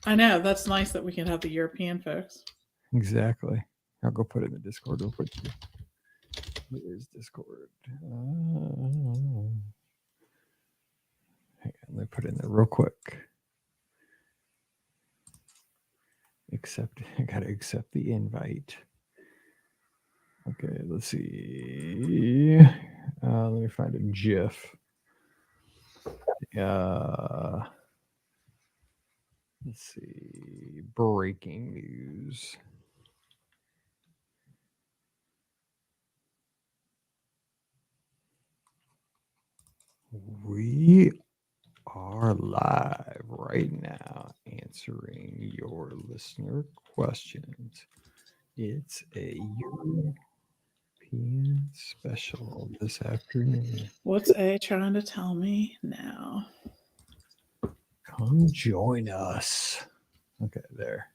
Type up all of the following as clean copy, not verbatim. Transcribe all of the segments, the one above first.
I know. That's nice that we can have the European folks. Exactly. I'll go put it in the Discord real quick. Where's Discord? Hang on, let me put it in there real quick. I gotta accept the invite. Okay, let's see. Let me find a GIF. Let's see. Breaking news. We are live right now answering your listener questions. It's a European special this afternoon. What's A trying to tell me now? Come join us. Okay, there.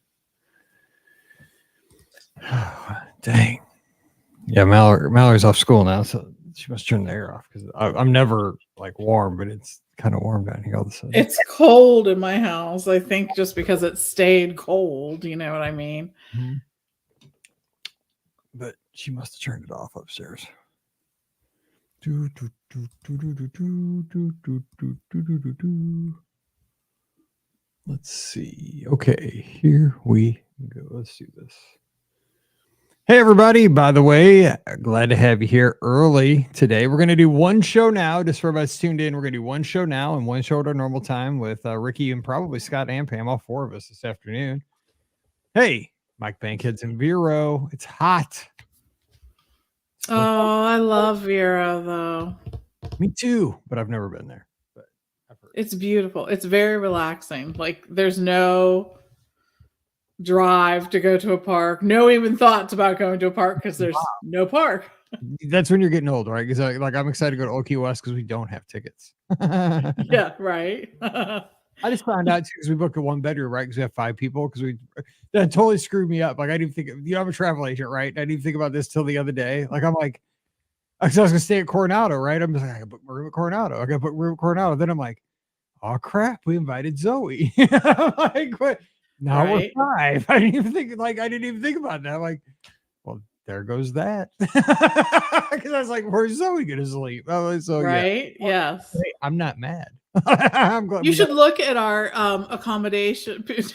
Dang. Yeah, Mallory's off school now, so she must turn the air off because I'm never like warm, but it's kind of warm down here all of a sudden. It's cold in my house. I think just because it stayed cold, you know what I mean? Mm-hmm. But she must have turned it off upstairs. Let's see. Okay, here we go. Let's do this. Hey, everybody. By the way, glad to have you here early today. We're going to do one show now. Just for everybody that's tuned in, we're going to do one show now and one show at our normal time with Ricky and probably Scott and Pam, all four of us this afternoon. Hey, Mike Pam, kids, and Vero. It's hot. Oh, I love Vero, though. Me too, but I've never been there. But I've heard. It's beautiful. It's very relaxing. Like, there's no drive to go to a park. No even thoughts about going to a park because there's no park. That's when you're getting old, right? Because like I'm excited to go to Old Key West because we don't have tickets. Yeah, right. I just found out too because we booked a one bedroom, right? Because we have 5 people. Because that totally screwed me up. Like I didn't think I'm a travel agent, right? I didn't even think about this till the other day. Like I'm like, I was gonna stay at Coronado, right? I'm just like, I got to book my room at Coronado. I got to book room at Coronado. Then I'm like, oh crap, we invited Zoe. I'm like, what? Now we're 5. I didn't even think about that. I'm like, well, there goes that. Because I was like, where's Zoe gonna sleep? So right? Yeah. Yes. I'm not mad. I'm glad you should look at our accommodations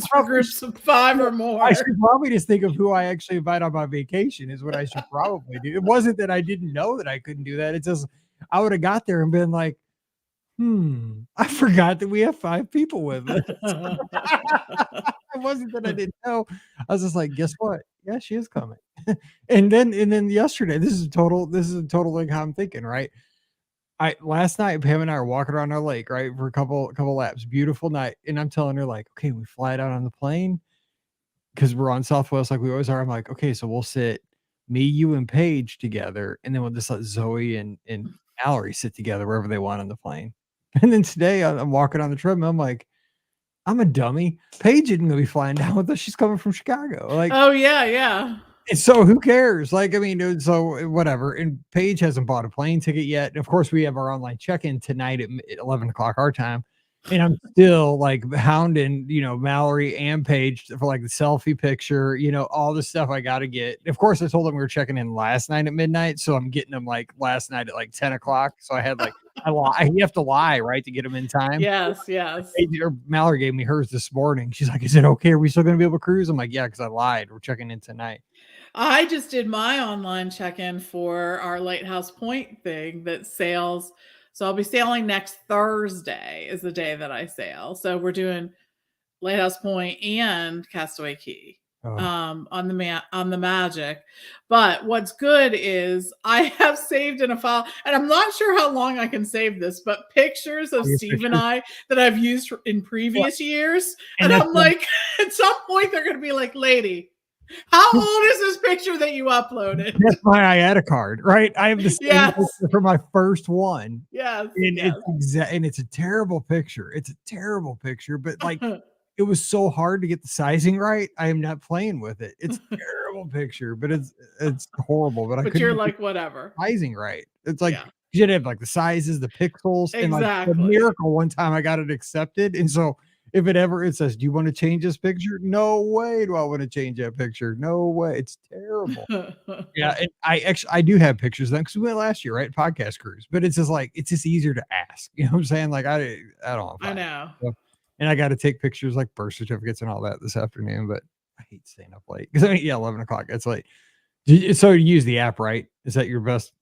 for groups of 5 or more. I should probably just think of who I actually invite on my vacation is what I should probably do. It wasn't that I didn't know that I couldn't do that. It's just I would have got there and been like, I forgot that we have 5 people with us. It wasn't that I didn't know. I was just like, guess what? Yeah, she is coming. and then yesterday, this is a total like how I'm thinking, right? Last night Pam and I are walking around our lake, right, for a couple laps. Beautiful night. And I'm telling her, like, okay, we fly out on the plane because we're on Southwest like we always are. I'm like, okay, so we'll sit me, you, and Paige together, and then we'll just let Zoe and Mallory sit together wherever they want on the plane. And then today I'm walking on the treadmill. I'm like, I'm a dummy. Paige isn't gonna be flying down with us. She's coming from Chicago. Like, oh yeah. And so who cares? Like, I mean, so whatever. And Paige hasn't bought a plane ticket yet. And of course, we have our online check-in tonight at 11 o'clock our time. And I'm still like hounding, Mallory and Paige for like the selfie picture, all the stuff I got to get. Of course, I told them we were checking in last night at midnight. So I'm getting them like last night at like 10 o'clock. So I had like, you have to lie, right, to get them in time. Yes. Mallory gave me hers this morning. She's like, is it okay? Are we still going to be able to cruise? I'm like, yeah, because I lied. We're checking in tonight. I just did my online check-in for our Lighthouse Point thing that sails. So I'll be sailing next Thursday is the day that I sail. So we're doing Lighthouse Point and Castaway Cay on the Magic. But what's good is I have saved in a file, and I'm not sure how long I can save this, but pictures of Steve and I that I've used in previous years. And I'm like, at some point they're going to be like, lady, how old is this picture that you uploaded? That's my IATA card, right? I have the same picture for my first one. Yes. And it's a terrible picture. It's a terrible picture, but like it was so hard to get the sizing right. I am not playing with it. It's a terrible picture, but it's horrible. But you're like, whatever. Sizing right. It's like You had to have like the sizes, the pixels, and like the Exactly. miracle one time I got it accepted. And so if it says, "Do you want to change this picture?" No way do I want to change that picture. No way. It's terrible. Yeah, and I do have pictures of them because we went last year, right? Podcast cruise, but it's just easier to ask. You know what I'm saying? Like I don't know if I know. and I got to take pictures like birth certificates and all that this afternoon, but I hate staying up late because 11 o'clock. It's late. So you use the app, right? Is that your best?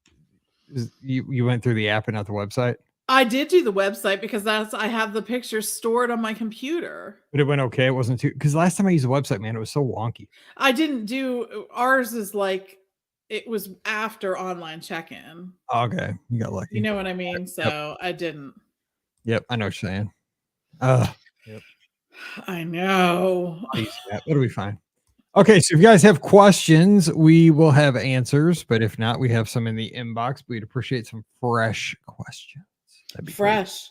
You went through the app and not the website, I did do the website because I have the pictures stored on my computer. but it went okay. It wasn't too because last time I used the website, man, it was so wonky. I didn't do ours is like it was after online check-in. Okay, you got lucky. You know what I mean? Yep. So I didn't. Yep, I know what you're saying. Yep. I know. It'll be fine. Okay, so if you guys have questions, we will have answers, but if not, we have some in the inbox. We'd appreciate some fresh questions. That'd be fresh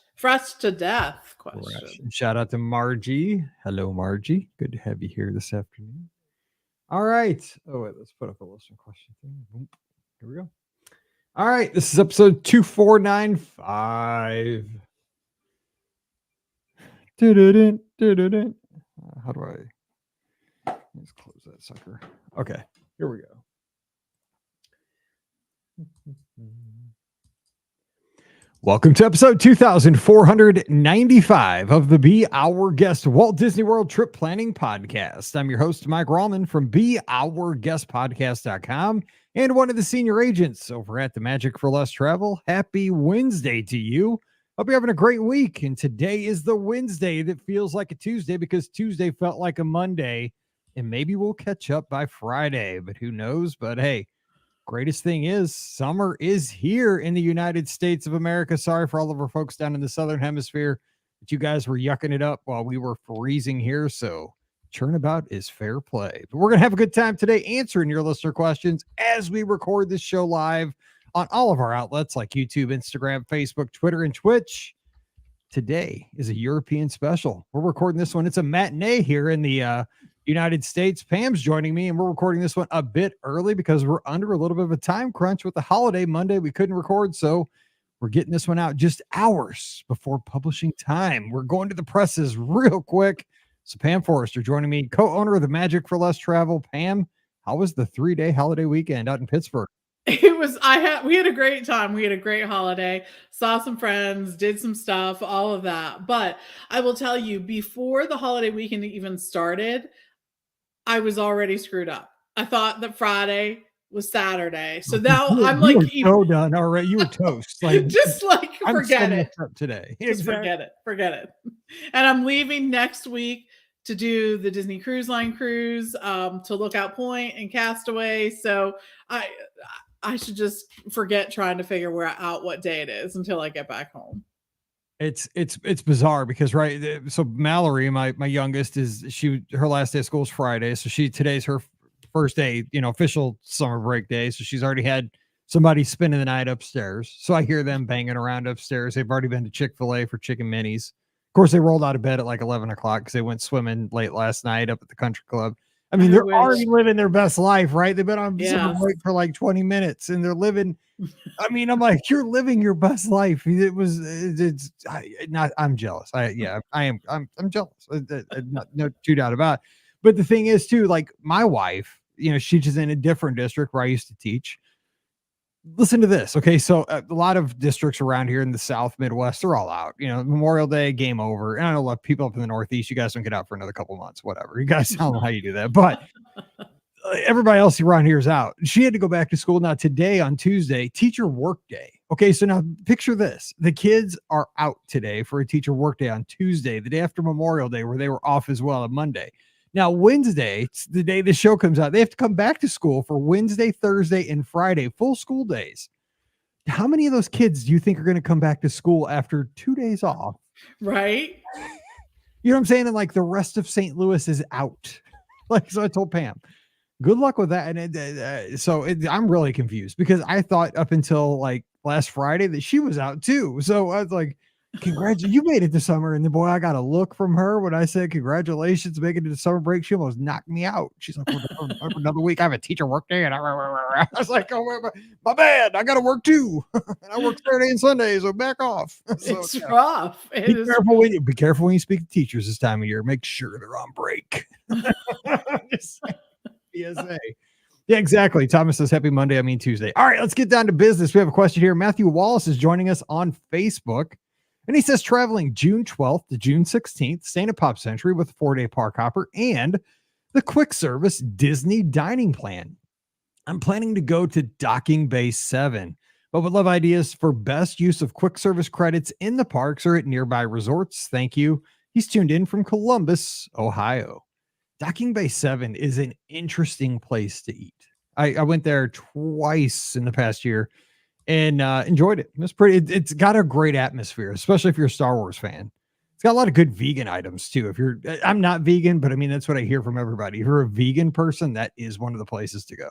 to death great. question. And shout out to Margie. Hello, Margie. Good to have you here this afternoon. All right. Oh, wait, let's put up a listener question thing. Boom. Here we go. All right, this is episode 2495. How do I? Let's close that sucker. Okay, here we go. Welcome to episode 2495 of the Be Our Guest Walt Disney World Trip Planning Podcast. I'm your host, Mike Rallman from BeOurGuestPodcast.com and one of the senior agents over at the Magic for Less Travel. Happy Wednesday to you. Hope you're having a great week. And today is the Wednesday that feels like a Tuesday because Tuesday felt like a Monday. And maybe we'll catch up by Friday, but who knows? But hey, greatest thing is summer is here in the United States of America. Sorry for all of our folks down in the Southern Hemisphere that you guys were yucking it up while we were freezing here. So turnabout is fair play. But we're going to have a good time today answering your listener questions as we record this show live on all of our outlets like YouTube, Instagram, Facebook, Twitter, and Twitch. Today is a European special. We're recording this one. It's a matinee here in the United States. Pam's joining me, and we're recording this one a bit early because we're under a little bit of a time crunch with the holiday Monday. We couldn't record, so we're getting this one out just hours before publishing time. We're going to the presses real quick. So Pam Forrester joining me, co-owner of the Magic for Less Travel. Pam, how was the 3-day holiday weekend out in Pittsburgh? We had a great time. We had a great holiday, saw some friends, did some stuff, all of that. But I will tell you, before the holiday weekend even started, I was already screwed up. I thought that Friday was Saturday. So now I'm like, so done. All right. You were toast. Like, just like, forget it today. Just forget it. And I'm leaving next week to do the Disney Cruise Line cruise, to Lookout Point and Castaway. So I should just forget trying to figure out what day it is until I get back home. It's bizarre because, right. So Mallory, my youngest, her last day of school is Friday. So today's her first day, official summer break day. So she's already had somebody spending the night upstairs. So I hear them banging around upstairs. They've already been to Chick-fil-A for chicken minis. Of course, they rolled out of bed at like 11 o'clock because they went swimming late last night up at the country club. I mean, they're already living their best life, right? They've been on summer break for like 20 minutes and they're living. I mean, I'm like, you're living your best life. I'm jealous. I'm jealous. No two doubt about it. But the thing is too, like my wife, she's just in a different district where I used to teach. Listen to this. Okay. So a lot of districts around here in the South, Midwest, they're all out, Memorial Day, game over. And I know a lot of people up in the Northeast, you guys don't get out for another couple months, whatever. You guys don't know how you do that, but everybody else around here is out. She had to go back to school. Now today on Tuesday, teacher work day. Okay. So now picture this. The kids are out today for a teacher work day on Tuesday, the day after Memorial Day, where they were off as well on Monday. Now, Wednesday, the day the show comes out, they have to come back to school for Wednesday, Thursday, and Friday, full school days. How many of those kids do you think are going to come back to school after 2 days off? Right. You know what I'm saying? And like the rest of St. Louis is out. So I told Pam, good luck with that. And I'm really confused because I thought up until like last Friday that she was out too. So I was like, You made it to summer. And the boy, I got a look from her when I said, congratulations, making it to summer break. She almost knocked me out. She's like, well, another week. I have a teacher work day. And I was like, oh, my bad. I got to work too. And I work Saturday and Sunday. So back off. So, It's rough. Be careful when you speak to teachers this time of year. Make sure they're on break. Just PSA. Yeah, exactly. Thomas says, happy Monday. I mean, Tuesday. All right, let's get down to business. We have a question here. Matthew Wallace is joining us on Facebook. And he says, traveling June 12th to June 16th, staying at Pop Century with a 4-day park hopper and the quick service Disney dining plan. I'm planning to go to Docking Bay 7, but would love ideas for best use of quick service credits in the parks or at nearby resorts. Thank you. He's tuned in from Columbus, Ohio. Docking Bay 7 is an interesting place to eat. I went there twice in the past year and enjoyed it. It's pretty. It's got a great atmosphere, especially if you're a Star Wars fan. It's got a lot of good vegan items too. I'm not vegan, but I mean, that's what I hear from everybody. If you're a vegan person, that is one of the places to go.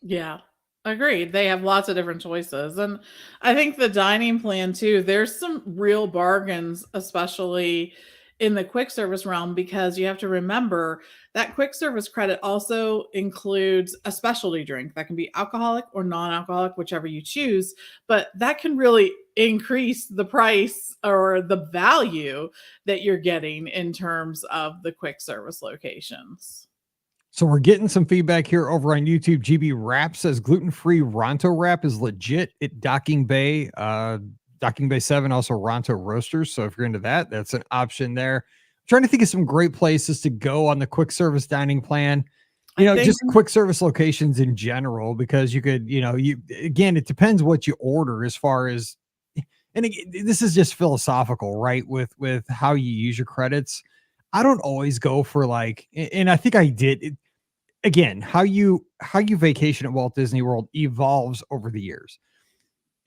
Yeah, agreed. They have lots of different choices. And I think the dining plan too, there's some real bargains, especially in the quick service realm, because you have to remember that quick service credit also includes a specialty drink that can be alcoholic or non-alcoholic, whichever you choose, but that can really increase the price or the value that you're getting in terms of the quick service locations. So we're getting some feedback here over on YouTube. GB Wrap says gluten-free Ronto wrap is legit at Docking Bay. Docking Bay 7, also Ronto Roasters. So if you're into that, that's an option there. I'm trying to think of some great places to go on the quick service dining plan. Just quick service locations in general, because you could, again, it depends what you order as far as, and again, this is just philosophical, right? With how you use your credits. I don't always go for and I think I did. Again, how you vacation at Walt Disney World evolves over the years.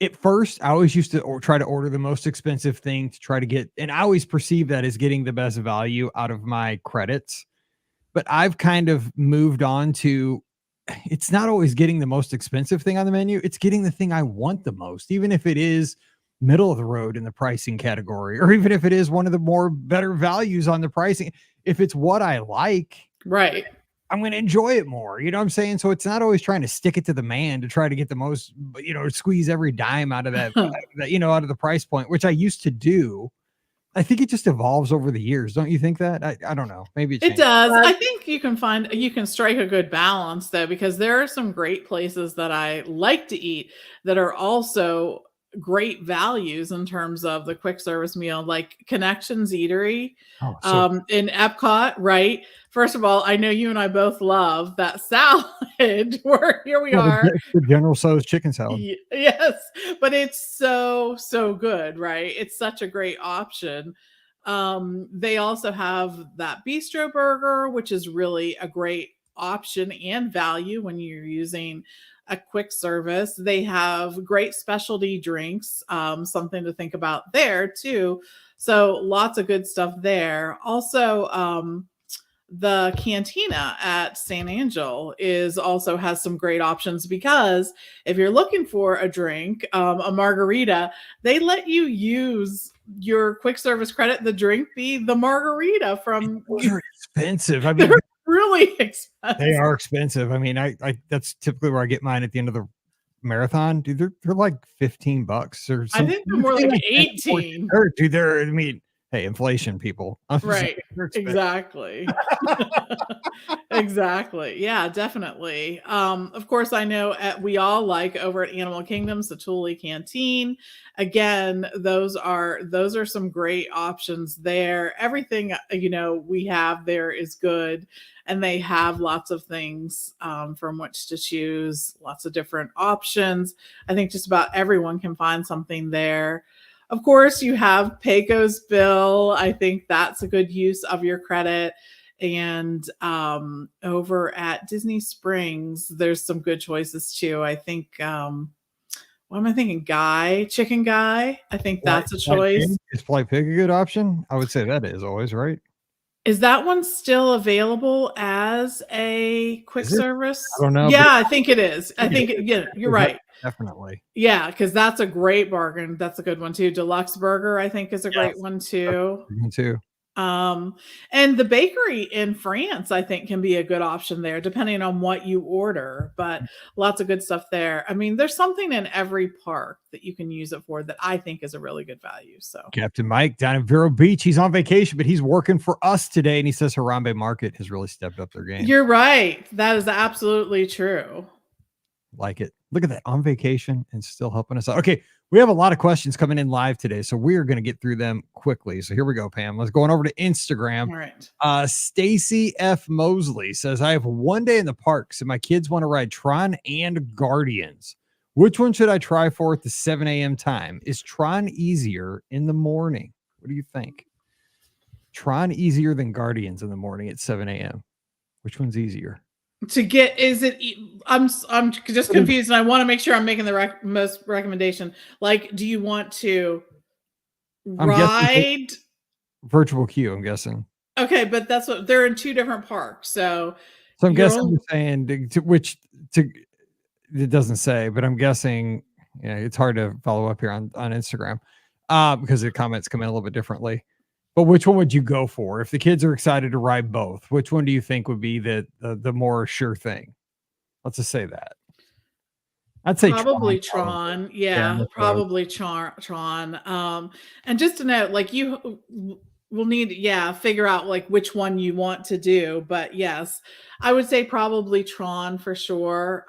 At first, I always used to try to order the most expensive thing to try to get, and I always perceive that as getting the best value out of my credits. But I've kind of moved on to, it's not always getting the most expensive thing on the menu. It's getting the thing I want the most, even if it is middle of the road in the pricing category, or even if it is one of the more better values on the pricing. If it's what I like, right, I'm going to enjoy it more. You know what I'm saying? So it's not always trying to stick it to the man to try to get the most, squeeze every dime out of that, out of the price point, which I used to do. I think it just evolves over the years. Don't you think that? I don't know. Maybe it does. I think you can strike a good balance though, because there are some great places that I like to eat that are also great values in terms of the quick service meal, like Connections Eatery in Epcot, right? First of all, I know you and I both love that salad. Where here we are, the General Tso's chicken salad. Yes, but it's so good, right? It's such a great option. They also have that bistro burger, which is really a great option and value when you're using a quick service. They have great specialty drinks, something to think about there too. So lots of good stuff there. Also, the cantina at San Angel also has some great options, because if you're looking for a drink, a margarita, they let you use your quick service credit, the drink be the margarita from. Those are expensive. I mean, they're really expensive. They are expensive. I mean, I that's typically where I get mine at the end of the marathon. Dude, they're like $15 or something. I think they're more like 18. Dude, hey, inflation, people. Right. Exactly. Exactly. Yeah, definitely. Of course, I know we all like over at Animal Kingdoms, the Thule Canteen. Again, those are some great options there. Everything, we have there is good, and they have lots of things from which to choose, lots of different options. I think just about everyone can find something there. Of course, you have Pecos Bill. I think that's a good use of your credit. And over at Disney Springs, there's some good choices too. I think, what am I thinking? Chicken Guy. I think that's a choice. Is Flight Pig a good option? I would say that is always, right? Is that one still available as a quick service? I don't know. Yeah, I think it is. I think, yeah, you're right. Definitely. Yeah, because that's a great bargain. That's a good one too. Deluxe Burger, I think, is a great Yes. one That's too. a good one too. Um, and the bakery in France, I think, can be a good option there, depending on what you order. But lots of good stuff there. I mean, there's something in every park that you can use it for that I think is a really good value. So Captain Mike down in Vero Beach. He's on vacation, but he's working for us today. And he says Harambe Market has really stepped up their game. you're right. That is absolutely true. Like it. Look at that, on vacation and still helping us out. Okay, we have a lot of questions coming in live today, so we are going to get through them quickly. So here we go, Pam. Let's go on over to Instagram. All right. Stacy F. Mosley says, I have one day in the parks and my kids want to ride Tron and Guardians. Which one should I try for at the 7 a.m. time? Is Tron easier in the morning? What do you think? Tron easier than Guardians in the morning at 7 a.m. Which one's easier? To get is it? I'm just confused, and I want to make sure I'm making the most recommendation. Like, do you want to ride virtual queue? I'm guessing. Okay, but that's what they're in two different parks. So I'm guessing you're saying to it doesn't say, but I'm guessing it's hard to follow up here on Instagram because the comments come in a little bit differently. But which one would you go for if the kids are excited to ride both? Which one do you think would be the more sure thing? Let's just say that. I'd say probably Tron. Yeah, probably Tron. And just to note, like you will need, figure out like which one you want to do. But yes, I would say probably Tron for sure.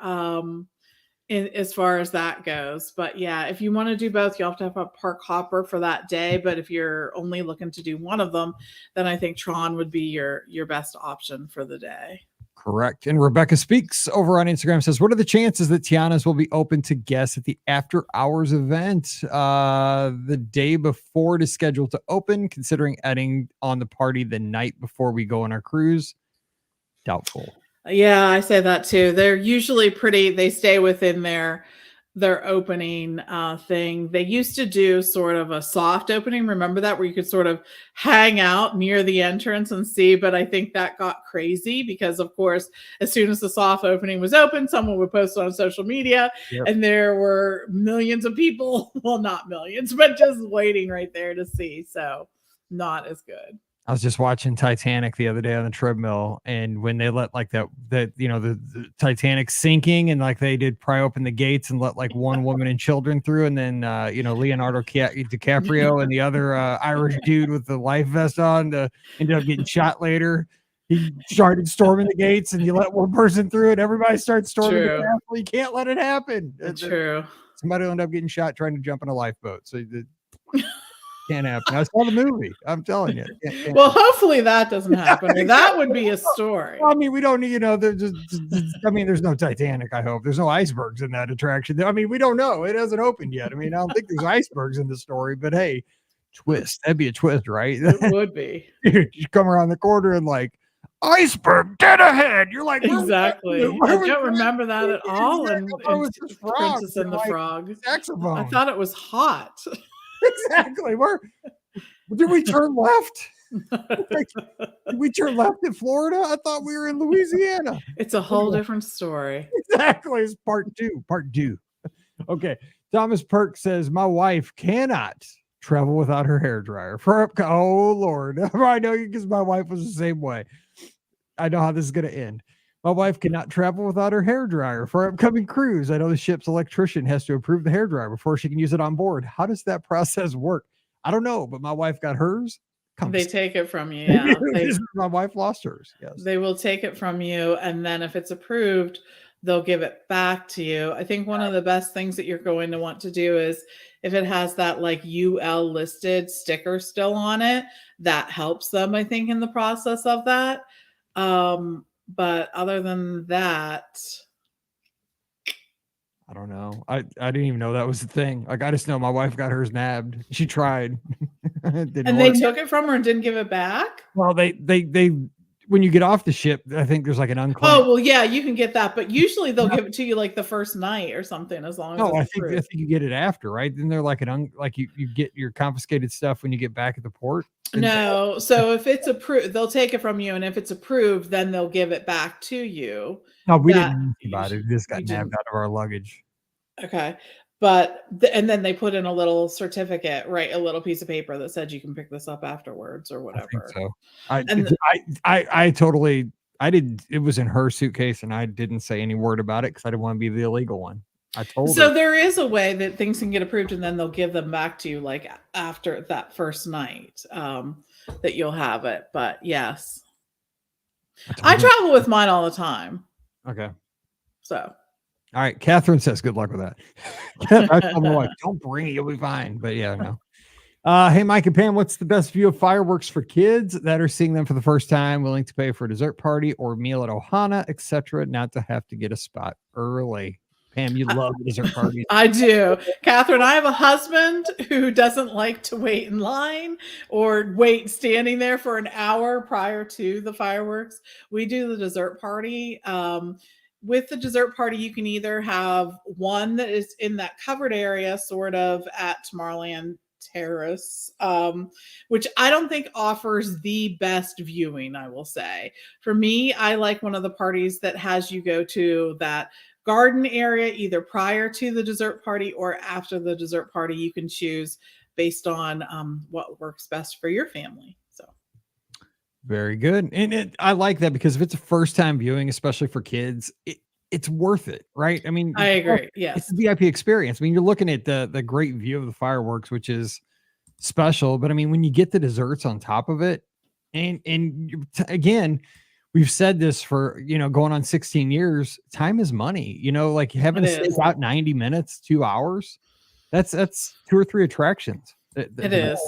As far as that goes. But yeah, if you want to do both, you have to have a park hopper for that day. But if you're only looking to do one of them, then I think Tron would be your best option for the day. Correct. And Rebecca Speaks over on Instagram says, what are the chances that Tiana's will be open to guests at the after hours event the day before it is scheduled to open, considering adding on the party the night before we go on our cruise? Doubtful. Yeah, I say that too. They're usually they stay within their opening thing. They used to do sort of a soft opening. Remember that, where you could sort of hang out near the entrance and see, but I think that got crazy because of course, as soon as the soft opening was open, someone would post it on social media and there were millions of people, well, not millions, but just waiting right there to see. So not as good. I was just watching Titanic the other day on the treadmill, and when they let like the Titanic sinking, and like they did pry open the gates and let like one woman and children through, and then Leonardo DiCaprio and the other Irish dude with the life vest on ended up getting shot later. He started storming the gates, and you let one person through, and everybody starts storming the castle. You can't let it happen. That's true. Somebody will end up getting shot trying to jump in a lifeboat. So can't happen. I saw the movie. I'm telling you. Well, hopefully that doesn't happen. Exactly. That would be a story. Well, I mean, we don't need, there's there's no Titanic, I hope. There's no icebergs in that attraction. I mean, we don't know. It hasn't opened yet. I mean, I don't think there's icebergs in the story, but hey, twist. That'd be a twist, right? It would be. You come around the corner and like, iceberg dead ahead. You're like, exactly. I don't remember that at all. And Princess and the Frog. Saxophone. I thought it was hot. Exactly. Did we turn left? Did we turn left in Florida? I thought we were in Louisiana. It's a whole different story. Exactly. It's part two. Okay. Thomas Perk says, my wife cannot travel without her hairdryer. Oh, Lord. I know you, because my wife was the same way. I know how this is going to end. My wife cannot travel without her hairdryer for our upcoming cruise. I know the ship's electrician has to approve the hairdryer before she can use it on board. How does that process work? I don't know, but my wife got hers. They take it from you. Yeah. My wife lost hers. Yes. They will take it from you. And then if it's approved, they'll give it back to you. I think one of the best things that you're going to want to do is if it has that like UL listed sticker still on it, that helps them, I think, in the process of that. But other than that, I don't know. I didn't even know that was the thing. Like, I just know my wife got hers nabbed. She tried. And they took it from her and didn't give it back? Well, they when you get off the ship, I think there's like an unclaimed. Oh, well, yeah, you can get that, but usually they'll give it to you like the first night or something, as long as I think you get it after, right? Then they're like you get your confiscated stuff when you get back at the port. No, so if it's approved, they'll take it from you, and if it's approved, then they'll give it back to you. No, we didn't think about it. It just got nabbed out of our luggage. Okay. But and then they put in a little certificate, right? A little piece of paper that said you can pick this up afterwards or I think whatever. so. I And I totally I did it was in her suitcase and I didn't say any word about it because I didn't want to be the illegal one. I told her. so there is a way that things can get approved and then they'll give them back to you like after that first night that you'll have it. But yes, I I told her. travel with mine all the time. Okay. So All right. Catherine says good luck with that. I told my wife, don't bring it, you'll be fine. But yeah, no. Hey, Mike and Pam, what's the best view of fireworks for kids that are seeing them for the first time, willing to pay for a dessert party or meal at Ohana, etc., not to have to get a spot early? Pam, you love the dessert parties. I do. Catherine, I have a husband who doesn't like to wait in line or wait standing there for an hour prior to the fireworks. We do the dessert party. With the dessert party, you can either have one that is in that covered area, sort of at Tomorrowland Terrace, which I don't think offers the best viewing, I will say. For me, I like one of the parties that has you go to that garden area either prior to the dessert party or after the dessert party. You can choose based on what works best for your family. So Very good. And I like that because if it's a first time viewing, especially for kids, it's worth it, right? I mean, I agree. it's Yes, a VIP experience. I mean, you're looking at the great view of the fireworks, which is special. But I mean, when you get the desserts on top of it, again, we've said this for going on 16 years. Time is money. Like having it to stay is. out 90 minutes, 2 hours. That's 2 or 3 attractions. It is.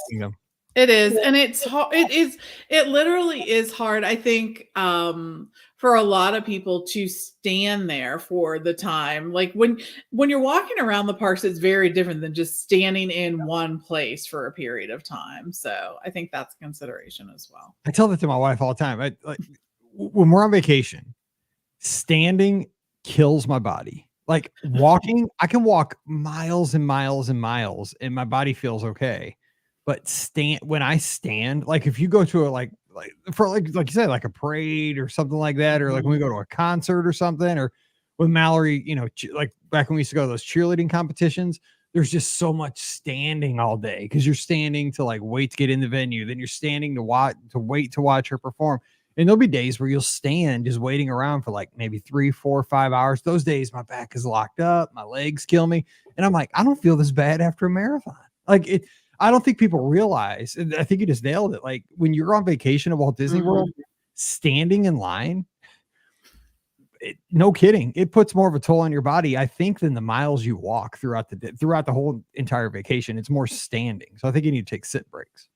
It is, and it's hard. It literally is hard. I think for a lot of people to stand there for the time. Like when you're walking around the parks, it's very different than just standing in one place for a period of time. So I think that's a consideration as well. I tell that to my wife all the time. When we're on vacation, standing kills my body. Like walking, I can walk miles and miles and miles, and my body feels okay. But when I stand, like if you go to a like you said, like a parade or something like that, or like when we go to a concert or something, or with Mallory, like back when we used to go to those cheerleading competitions, there's just so much standing all day because you're standing to like wait to get in the venue, then you're standing to wait to watch her perform. And there'll be days where you'll stand just waiting around for like maybe 3, 4, 5 hours. Those days my back is locked up, my legs kill me, and I'm like, I don't feel this bad after a marathon. Like it. I don't think people realize. I think you just nailed it. Like when you're on vacation at Walt Disney World, standing in line, no kidding, it puts more of a toll on your body, I think, than the miles you walk throughout the whole entire vacation. It's more standing. So I think you need to take sit breaks.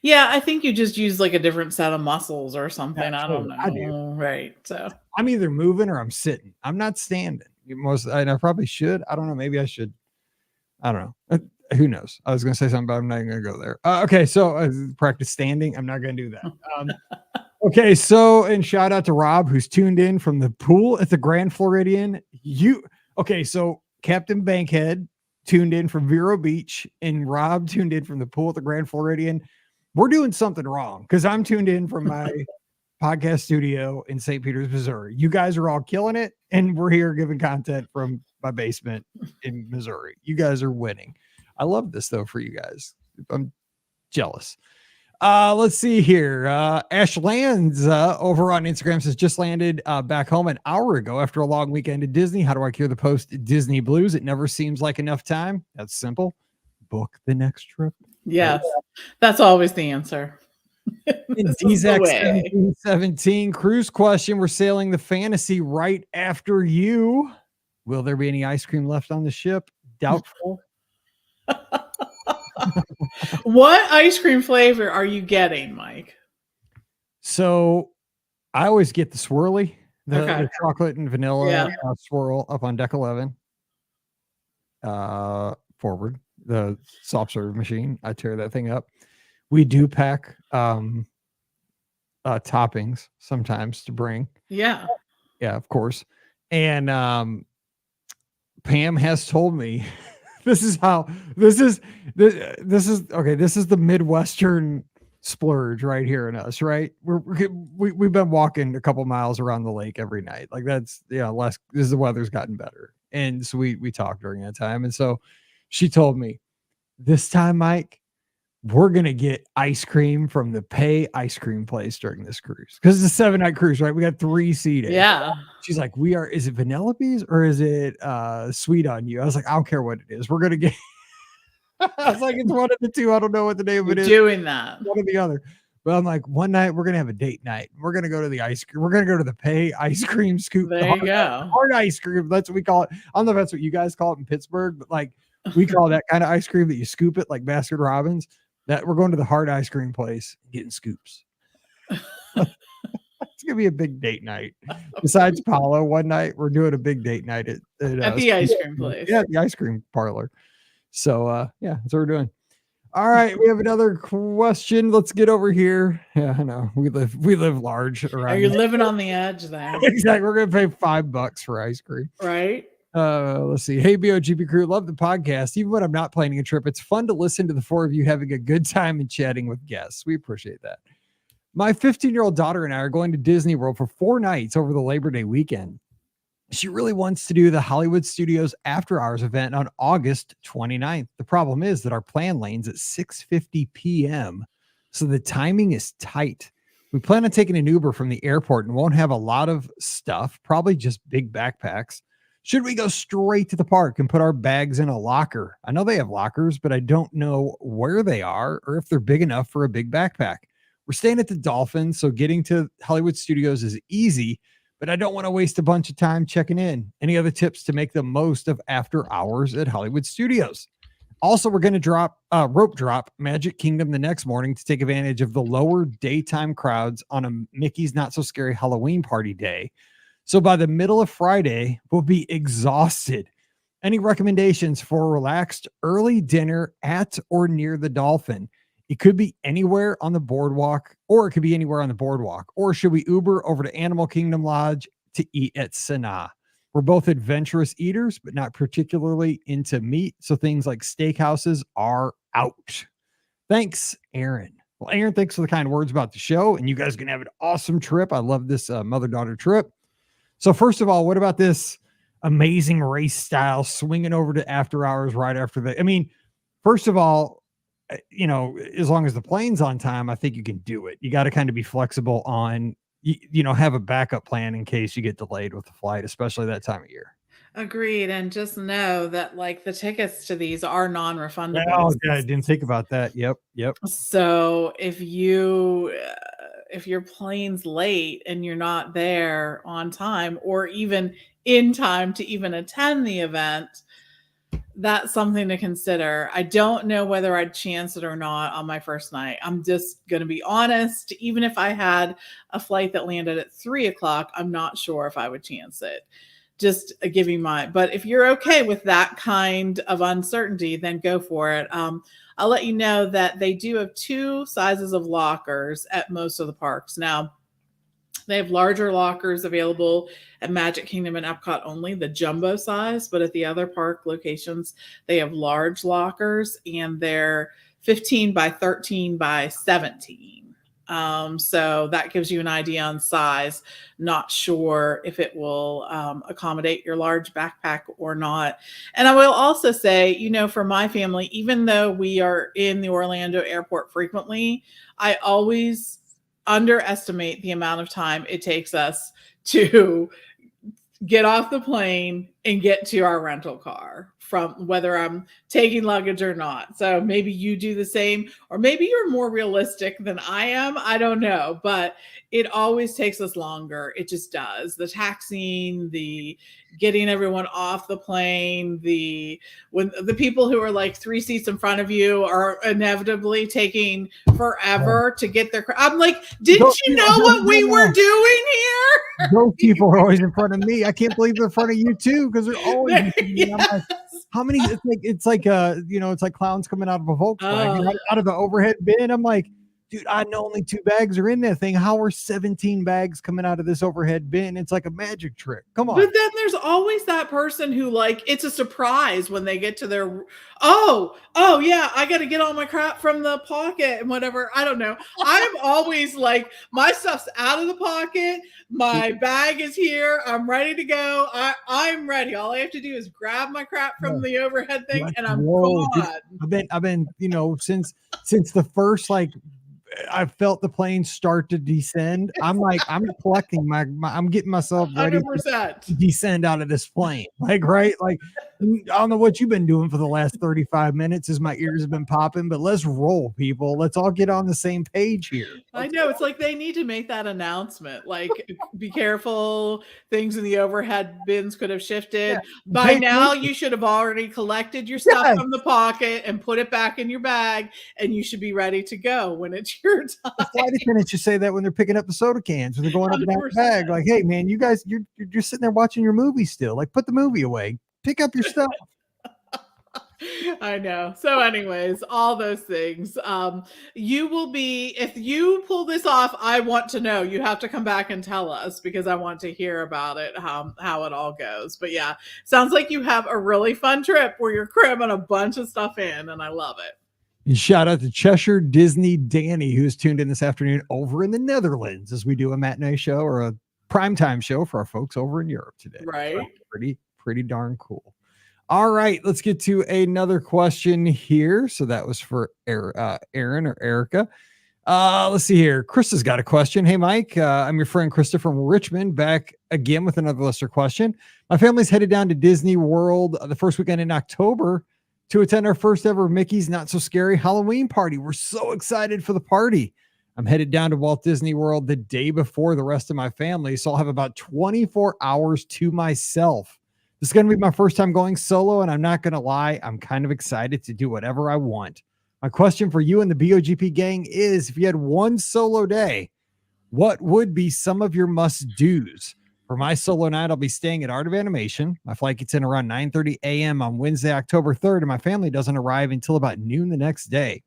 Yeah, I think you just use like a different set of muscles or something. I don't Absolutely. I do. know. Right. So I'm either moving or I'm sitting. I'm not standing. And I probably should. I don't know. Maybe I should. I don't know. Who knows? I was going to say something, but I'm not going to go there. Okay. So practice standing. I'm not going to do that. Okay. So, and shout out to Rob, who's tuned in from the pool at the Grand Floridian. Okay. So Captain Bankhead tuned in from Vero Beach and Rob tuned in from the pool at the Grand Floridian. We're doing something wrong because I'm tuned in from my podcast studio in St. Peters, Missouri. You guys are all killing it. And we're here giving content from my basement in Missouri. You guys are winning. I love this though for you guys. I'm jealous. Let's see here. Ash Lands over on Instagram says just landed back home an hour ago after a long weekend at Disney. How do I cure the post Disney blues? It never seems like enough time. That's simple. Book the next trip. yes, that's always the answer. DZX 17 cruise question. We're sailing the Fantasy right after you. Will there be any ice cream left on the ship? Doubtful. What ice cream flavor are you getting, Mike? So I always get the swirly, the Okay. chocolate and vanilla swirl up on deck 11. Forward, the soft serve machine. I tear that thing up. We do pack toppings sometimes to bring. Yeah. Yeah, of course. And Pam has told me this is the Midwestern splurge right here in us, right? We've been walking a couple miles around the lake every night. Like that's less as the weather's gotten better. And so we talked during that time. And so she told me, this time, Mike, we're going to get ice cream from the Pay ice cream place during this cruise. Because it's a 7-night cruise, right? We got 3 seating. Yeah. She's like, is it Vanellope's or is it Sweet on You? I was like, I don't care what it is. We're going to get, I was like, it's one of the two. I don't know what the name of it is. Doing that. One or the other. But I'm like, one night we're going to have a date night. We're going to go to the ice cream. We're going to go to the Pay ice cream scoop. There you go. Hard ice cream. That's what we call it. I don't know if that's what you guys call it in Pittsburgh, but like we call that kind of ice cream that you scoop it like Baskin Robbins. That we're going to the hard ice cream place getting scoops. It's gonna be a big date night. Besides Paulo, one night we're doing a big date night at the ice cream place. Yeah, the ice cream parlor. So yeah, that's what we're doing. All right, we have another question. Let's get over here. Yeah, I know we live large around. Are you living on the edge there? Exactly. We're gonna pay $5 for ice cream. Right. Let's see. Hey, BOGP crew, love the podcast. Even when I'm not planning a trip, it's fun to listen to the 4 of you having a good time and chatting with guests. We appreciate that. My 15-year-old daughter and I are going to Disney World for 4 nights over the Labor Day weekend. She really wants to do the Hollywood Studios After Hours event on August 29th. The problem is that our plan lanes at 6:50 p.m., so the timing is tight. We plan on taking an Uber from the airport and won't have a lot of stuff, probably just big backpacks. Should we go straight to the park and put our bags in a locker? I know they have lockers, but I don't know where they are or if they're big enough for a big backpack. We're staying at the Dolphin, so getting to Hollywood Studios is easy, but I don't want to waste a bunch of time checking in. Any other tips to make the most of after hours at Hollywood Studios? Also, we're going to rope drop Magic Kingdom the next morning to take advantage of the lower daytime crowds on a Mickey's Not So Scary Halloween party day. So by the middle of Friday, we'll be exhausted. Any recommendations for a relaxed early dinner at or near the Dolphin? It could be anywhere on the boardwalk, or it could be anywhere on the boardwalk. Or should we Uber over to Animal Kingdom Lodge to eat at Sanaa? We're both adventurous eaters, but not particularly into meat. So things like steakhouses are out. Thanks, Aaron. Well, Aaron, thanks for the kind words about the show. And you guys are going to have an awesome trip. I love this mother-daughter trip. So first of all, what about this Amazing Race style swinging over to After Hours right after the, I mean, first of all, you know, as long as the plane's on time, I think you can do it. You got to kind of be flexible on, you know, have a backup plan in case you get delayed with the flight, especially that time of year. Agreed. And just know that like the tickets to these are non-refundable. Oh, yeah, I didn't think about that. Yep. So if your plane's late and you're not there on time or even in time to even attend the event, that's something to consider. I don't know whether I'd chance it or not on my first night. I'm just going to be honest. Even if I had a flight that landed at 3:00, I'm not sure if I would chance it. Just giving but if you're okay with that kind of uncertainty, then go for it. I'll let you know that they do have 2 sizes of lockers at most of the parks. Now, they have larger lockers available at Magic Kingdom and Epcot only, the jumbo size, but at the other park locations, they have large lockers and they're 15 by 13 by 17. So that gives you an idea on size. Not sure if it will accommodate your large backpack or not. And I will also say, you know, for my family, even though we are in the Orlando airport frequently, I always underestimate the amount of time it takes us to get off the plane and get to our rental car, from whether I'm taking luggage or not. So maybe you do the same, or maybe you're more realistic than I am. I don't know, but it always takes us longer. It just does. The taxiing, the getting everyone off the plane, when the people who are like 3 seats in front of you are inevitably taking forever to get their. I'm like, didn't you know what we were doing here? Those people are always in front of me. I can't believe they're in front of you too, because they're always. I'm like, how many? It's like you know, it's like clowns coming out of a Volkswagen, out of the overhead bin. I'm like, dude, I know only 2 bags are in that thing. How are 17 bags coming out of this overhead bin? It's like a magic trick. Come on. But then there's always that person who, like, it's a surprise when they get to their, oh yeah, I got to get all my crap from the pocket and whatever. I don't know. I'm always like, my stuff's out of the pocket. My bag is here. I'm ready to go. I'm ready. All I have to do is grab my crap from the overhead thing, and I'm gone. I've been, since the first, like, I felt the plane start to descend. I'm like, I'm collecting I'm getting myself ready 100%. to descend out of this plane. Like, right? Like, I don't know what you've been doing for the last 35 minutes as my ears have been popping, but let's roll, people. Let's all get on the same page here. I know. It's like they need to make that announcement. Like, be careful. Things in the overhead bins could have shifted. By now, you should have already collected your stuff from the pocket and put it back in your bag, and you should be ready to go when it's your time. The flight attendants should say that when they're picking up the soda cans, when they're going up and down the bag. Like, hey, man, you guys, you're just sitting there watching your movie still. Like, put the movie away. Pick up your stuff. I know. So anyways, all those things. You will be, if you pull this off, I want to know. You have to come back and tell us, because I want to hear about it, how it all goes. But yeah, sounds like you have a really fun trip where you're cramming a bunch of stuff in, and I love it. And shout out to Cheshire Disney Danny, who's tuned in this afternoon over in the Netherlands as we do a matinee show or a primetime show for our folks over in Europe today. Right. So pretty darn cool. All right, let's get to another question here. So that was for Aaron or Erica. Let's see here. Krista's got a question. Hey, Mike, I'm your friend Krista from Richmond, back again with another listener question. My family's headed down to Disney World the first weekend in October to attend our first ever Mickey's Not So Scary Halloween party. We're so excited for the party. I'm headed down to Walt Disney World the day before the rest of my family, so I'll have about 24 hours to myself. This is going to be my first time going solo, and I'm not going to lie, I'm kind of excited to do whatever I want. My question for you and the BOGP gang is, if you had one solo day, what would be some of your must-dos? For my solo night, I'll be staying at Art of Animation. My flight gets in around 9:30 a.m. on Wednesday, October 3rd, and my family doesn't arrive until about noon the next day.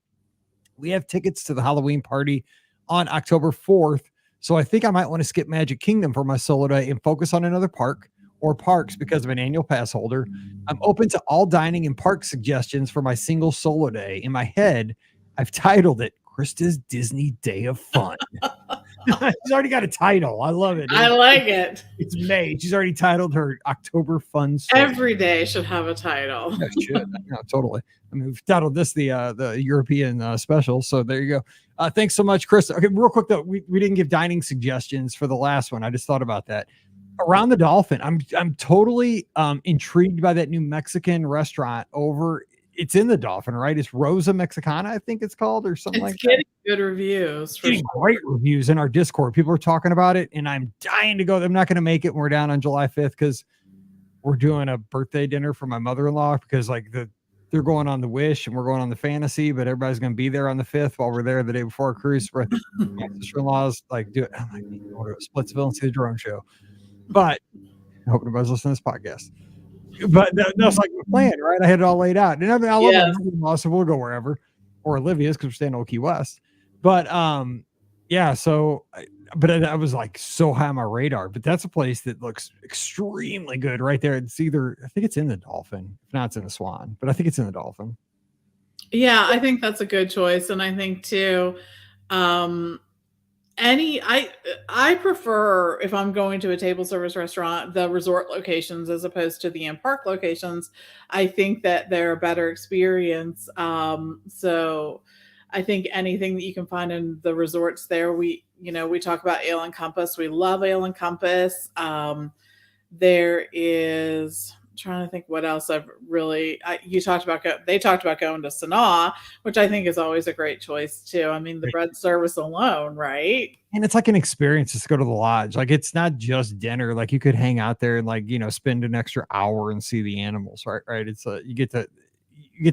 We have tickets to the Halloween party on October 4th, so I think I might want to skip Magic Kingdom for my solo day and focus on another park or parks because of an annual pass holder. I'm open to all dining and park suggestions for my single solo day. In my head, I've titled it Krista's Disney Day of Fun. She's already got a title. I love it. I like it. It's May. She's already titled her October Fun solo. Every day should have a title. Yeah, it should. No, totally. I mean, we've titled this the European special. So there you go. Thanks so much, Krista. Okay, real quick though, we didn't give dining suggestions for the last one. I just thought about that. Around the Dolphin, I'm totally intrigued by that new Mexican restaurant over. It's in the Dolphin, right? It's Rosa Mexicana, I think it's called, or something like that. It's getting good reviews. It's getting great reviews in our Discord. People are talking about it, and I'm dying to go. I'm not going to make it when we're down on July 5th because we're doing a birthday dinner for my mother-in-law because like they're going on the Wish and we're going on the Fantasy, but everybody's going to be there on the 5th while we're there the day before our cruise. My sister-in-law's like, do it. I'm like, go to Splitsville and see the drone show. But I hope everybody's listening to this podcast. But that's like the plan, right? I had it all laid out. And I mean, I love my mother-in-law, so we'll go wherever. Or Olivia's because we're staying in Old Key West. But yeah, so I was like so high on my radar. But that's a place that looks extremely good right there. It's either, I think it's in the Dolphin. If not, it's in the Swan. But I think it's in the Dolphin. Yeah, I think that's a good choice. And I think too, I prefer, if I'm going to a table service restaurant, the resort locations as opposed to the in-park locations. I think that they're a better experience. So I think anything that you can find in the resorts there, we talk about Ale and Compass. We love Ale and Compass. There is, trying to think what else they talked about going to Sanaa, which I think is always a great choice too. I mean, the bread service alone, right? And it's like an experience to go to the lodge. Like it's not just dinner. Like you could hang out there and like, spend an extra hour and see the animals, right? It's you get to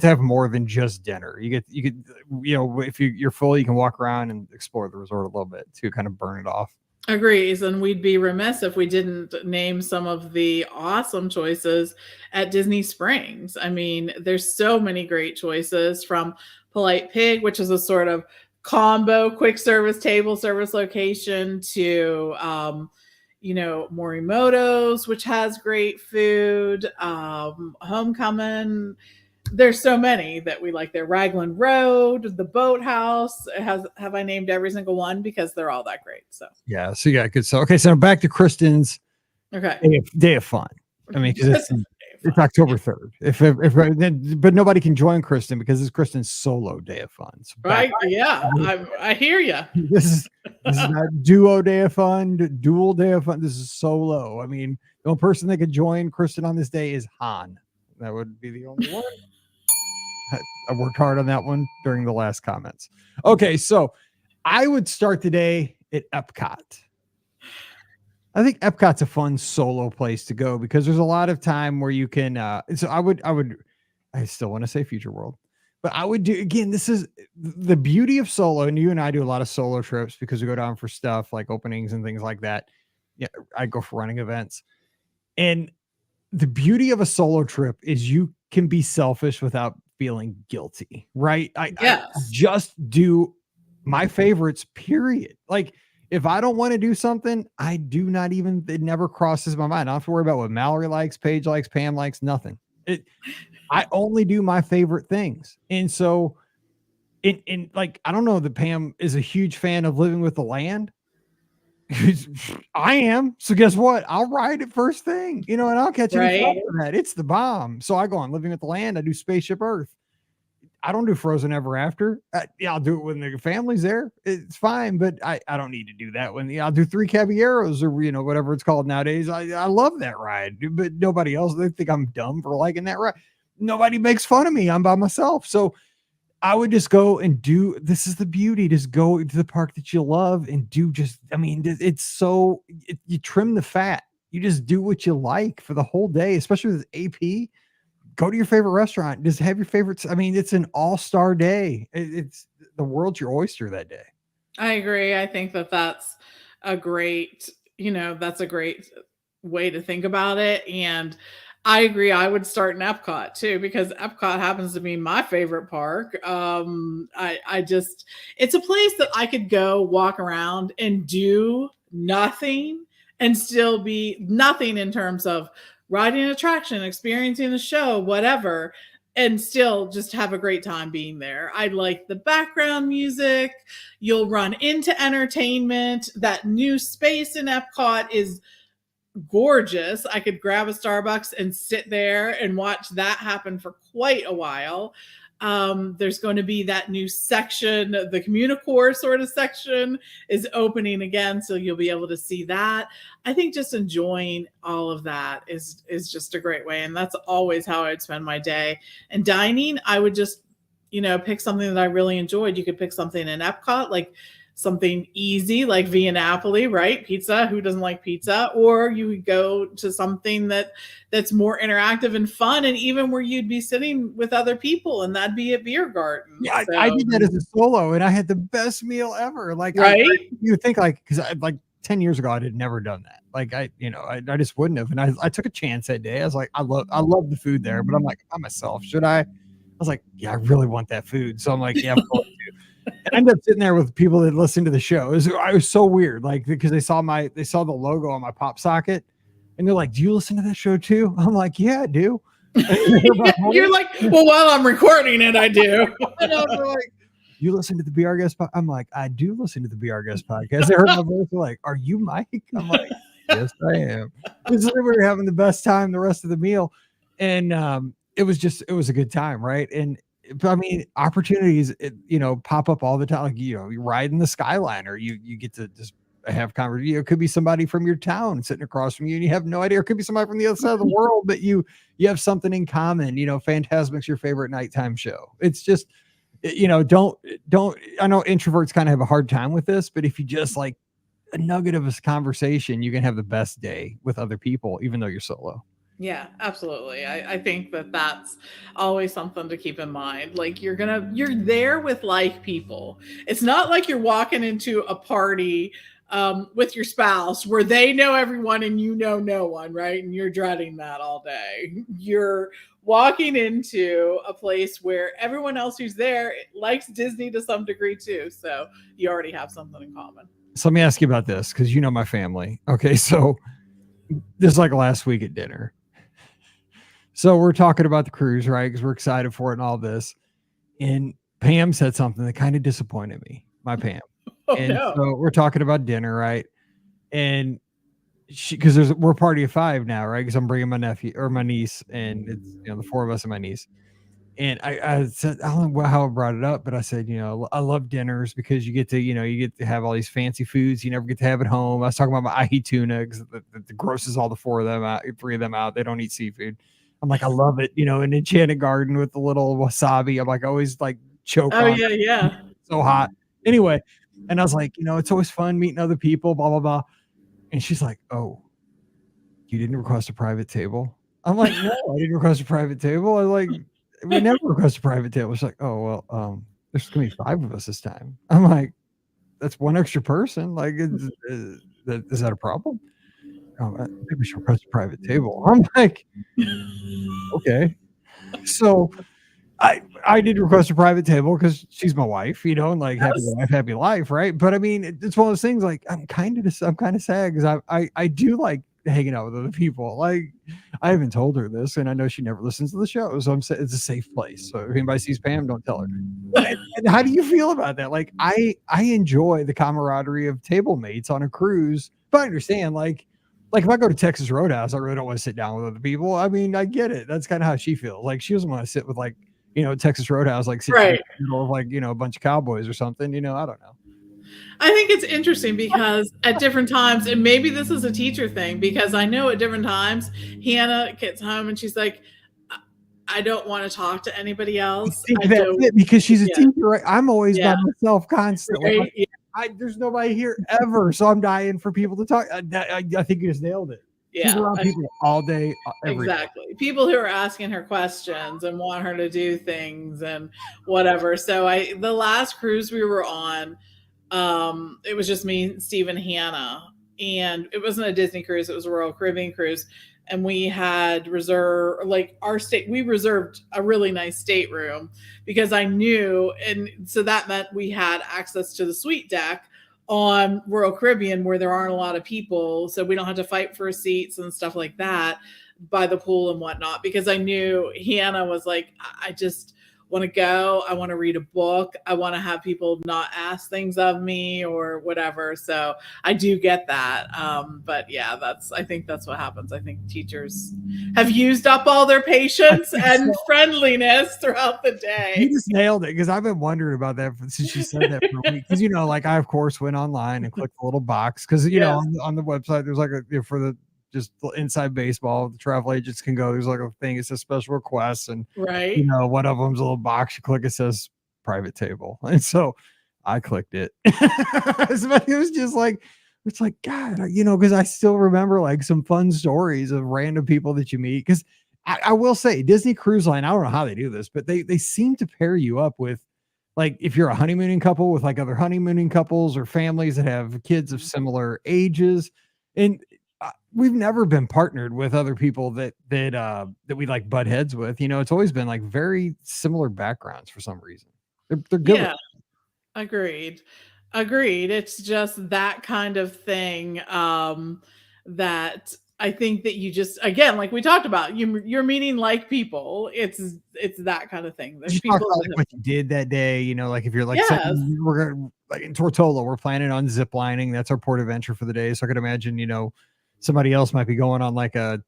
have more than just dinner. You could, if you're full, you can walk around and explore the resort a little bit to kind of burn it off. Agrees, and we'd be remiss if we didn't name some of the awesome choices at Disney Springs. I mean, there's so many great choices, from Polite Pig, which is a sort of combo quick service table service location to Morimoto's, which has great food, Homecoming. There's so many that we like there. Raglan Road, the Boathouse. Have I named every single one because they're all that great. So yeah, so you got good stuff. Okay, so back to Kristen's okay. day of fun. I mean, because it's October 3rd. But nobody can join Kristen because it's Kristen's solo day of fun. So right? Yeah, I hear you. This is not duo day of fun, dual day of fun. This is solo. I mean, the only person that could join Kristen on this day is Han. That would be the only one. I worked hard on that one during the last comments. Okay, so I would start the day at Epcot. I think Epcot's a fun solo place to go because there's a lot of time where you can. So I still want to say Future World, but I would do, again, this is the beauty of solo. And you and I do a lot of solo trips because we go down for stuff like openings and things like that. Yeah, I go for running events. And the beauty of a solo trip is you can be selfish without feeling guilty, right? I just do my favorites, period. Like, if I don't want to do something, I do not even, it never crosses my mind. I don't have to worry about what Mallory likes, Paige likes, Pam likes, nothing. I only do my favorite things. And so in like, I don't know that Pam is a huge fan of Living with the Land. I am. So guess what? I'll ride it first thing, and I'll catch it for that. It's the bomb. So I go on Living with the Land. I do Spaceship Earth. I don't do Frozen Ever After. I'll do it when the family's there. It's fine, but I don't need to do that when I'll do Three Caballeros or whatever it's called nowadays. I love that ride, but nobody else. They think I'm dumb for liking that ride. Nobody makes fun of me. I'm by myself. So I would just go and do. This is the beauty. Just go to the park that you love and do. It's so you trim the fat. You just do what you like for the whole day, especially with AP. Go to your favorite restaurant. Just have your favorites. I mean, it's an all-star day. It's the world's your oyster that day. I agree. I think that's a great, that's a great way to think about it. And I agree. I would start in Epcot too, because Epcot happens to be my favorite park. It's a place that I could go walk around and do nothing and still be nothing in terms of riding an attraction, experiencing a show, whatever, and still just have a great time being there. I like the background music. You'll run into entertainment. That new space in Epcot is gorgeous. I could grab a Starbucks and sit there and watch that happen for quite a while. There's going to be that new section, the Communicore sort of section is opening again, so you'll be able to see that. I think just enjoying all of that is just a great way, and that's always how I'd spend my day. And dining, I would just pick something that I really enjoyed. You could pick something in Epcot, like something easy like Via Napoli, right? Pizza. Who doesn't like pizza? Or you would go to something that's more interactive and fun, and even where you'd be sitting with other people, and that'd be a beer garden. Yeah, so. I did that as a solo, and I had the best meal ever. Like, right? You think because like 10 years ago, I had never done that. Like I just wouldn't have. And I took a chance that day. I was like, I love the food there, but I'm like, by myself, should I? I was like, yeah, I really want that food. So I'm like, yeah, I'm going to. I ended up sitting there with people that listened to the show. I was so weird, like, because they saw the logo on my pop socket, and they're like, "Do you listen to that show too?" I'm like, "Yeah, I do." You're like, "Well, while I'm recording it, I do." I know, they're like, "You listen to the BR Guest?" I'm like, "I do listen to the BR Guest podcast." They heard my voice, they're like, "Are you Mike?" I'm like, "Yes, I am." We were having the best time the rest of the meal, and it was a good time, right? And I mean, opportunities, pop up all the time. Like, you ride in the Skyliner, you get to just have conversation. It could be somebody from your town sitting across from you and you have no idea. Or it could be somebody from the other side of the world, but you have something in common. Fantasmic's your favorite nighttime show. It's just, don't, I know introverts kind of have a hard time with this, but if you just like a nugget of a conversation, you can have the best day with other people, even though you're solo. Yeah, absolutely. I think that's always something to keep in mind. Like you're there with like people. It's not like you're walking into a party with your spouse where they know everyone and you know no one, right? And you're dreading that all day. You're walking into a place where everyone else who's there likes Disney to some degree too. So you already have something in common. So let me ask you about this, because you know my family. Okay, so this is like last week at dinner. So we're talking about the cruise, right? Because we're excited for it and all this. And Pam said something that kind of disappointed me, my Pam. Oh, And no. so we're talking about dinner, right? And because we're a party of 5 now, right? Because I'm bringing my nephew or my niece, and it's the 4 of us and my niece. And I said, I don't know how I brought it up, but I said, I love dinners because you get to have all these fancy foods you never get to have at home. I was talking about my ahi tuna because that grosses all the 3 of them out. They don't eat seafood. I'm like, I love it, in Enchanted Garden with the little wasabi. I'm like, always like choke Oh, on. yeah. It's so hot. Anyway, and I was like, it's always fun meeting other people, blah, blah, blah. And she's like, oh, you didn't request a private table? I'm like, no, I didn't request a private table. I was like, we never request a private table. She's like, oh, well, there's going to be 5 of us this time. I'm like, that's 1 extra person. Like, is that a problem? Oh, I think we should request a private table. I'm like, okay. So I did request a private table because she's my wife, and like happy wife, happy life, right? But I mean, it's one of those things. Like I'm kind of sad because I do like hanging out with other people. Like I haven't told her this, and I know she never listens to the show, so it's a safe place. So if anybody sees Pam, don't tell her. And how do you feel about that? Like I enjoy the camaraderie of table mates on a cruise, but I understand like if I go to Texas Roadhouse, I really don't want to sit down with other people. I mean, I get it. That's kind of how she feels. Like she doesn't want to sit with like Texas Roadhouse, like sit Right. in the middle of like a bunch of cowboys or something. I don't know. I think it's interesting because at different times, and maybe this is a teacher thing, because I know at different times, Hannah gets home and she's like, I don't want to talk to anybody else. That's it, because she's a teacher, right? I'm always by myself constantly. Right? Like, there's nobody here ever, so I'm dying for people to talk. I think you just nailed it. Yeah, she's around people all day, every exactly. Day. People who are asking her questions and want her to do things and whatever. So the last cruise we were on, it was just me, Steve, and Hannah, and it wasn't a Disney cruise; it was a Royal Caribbean cruise. And we had reserved we reserved a really nice stateroom because I knew, and so that meant we had access to the suite deck on Royal Caribbean where there aren't a lot of people, so we don't have to fight for seats and stuff like that by the pool and whatnot, because I knew Hannah was like, I just want to go. I want to read a book. I want to have people not ask things of me or whatever. So I do get that. But yeah, I think that's what happens. I think teachers have used up all their patience and friendliness throughout the day. You just nailed it, because I've been wondering about that since she said that for a week. Because like I of course went online and clicked the little box because on the website there's like for the just inside baseball, the travel agents can go. There's like a thing. It says special requests, and right, one of them's a little box. You click, it says private table, and so I clicked it. It was just like, it's like, God, because I still remember like some fun stories of random people that you meet. Because I will say, Disney Cruise Line, I don't know how they do this, but they seem to pair you up with, like, if you're a honeymooning couple with like other honeymooning couples or families that have kids of similar ages, and we've never been partnered with other people that we like butt heads with. It's always been like very similar backgrounds for some reason. They're good. Yeah, agreed. It's just that kind of thing that I think that you just, again, like we talked about, you're meeting like people. It's that kind of thing. There's people like what you did that day. Like if you're like, yes. we're gonna, like in Tortola, we're planning on zip lining. That's our port adventure for the day. So I could imagine, somebody else might be going on like a